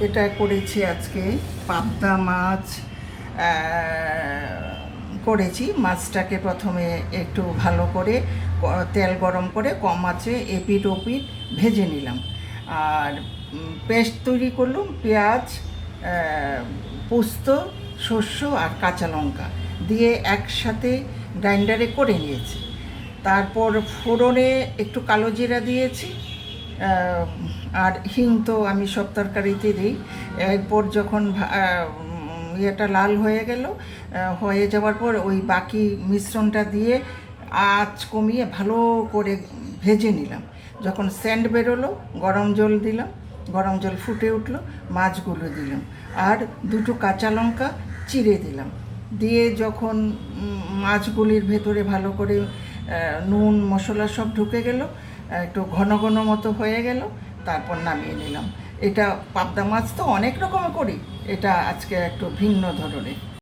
এটা করেছি আজকে পাবদা মাছ করেছি। মাছটাকে প্রথমে একটু ভালো করে তেল গরম করে কম আঁচে এপিঠ ওপিঠ ভেজে নিলাম। আর পেস্ট তৈরি করলাম, পেঁয়াজ, পোস্ত, শস্য আর কাঁচা লঙ্কা দিয়ে একসাথে গ্রাইন্ডারে করে নিয়েছি। তারপর ফোড়নে একটু কালো জিরা দিয়েছি, আর হিং তো আমি সব তরকারিতে দিই। এরপর যখন ইয়েটা লাল হয়ে গেল, হয়ে যাওয়ার পর ওই বাকি মিশ্রণটা দিয়ে আঁচ কমিয়ে ভালো করে ভেজে নিলাম। যখন সেন্ট বেরোলো গরম জল দিলাম, গরম জল ফুটে উঠলো, মাছগুলো দিলাম আর দুটো কাঁচা লঙ্কা চিড়ে দিলাম। দিয়ে যখন মাছগুলির ভেতরে ভালো করে নুন মশলা সব ঢুকে গেল, একটু ঘন ঘন মতো হয়ে গেল, তারপর নামিয়ে নিলাম। এটা পাবদা মাছ তো অনেক রকমের করি, এটা আজকে একটু ভিন্ন ধরনের।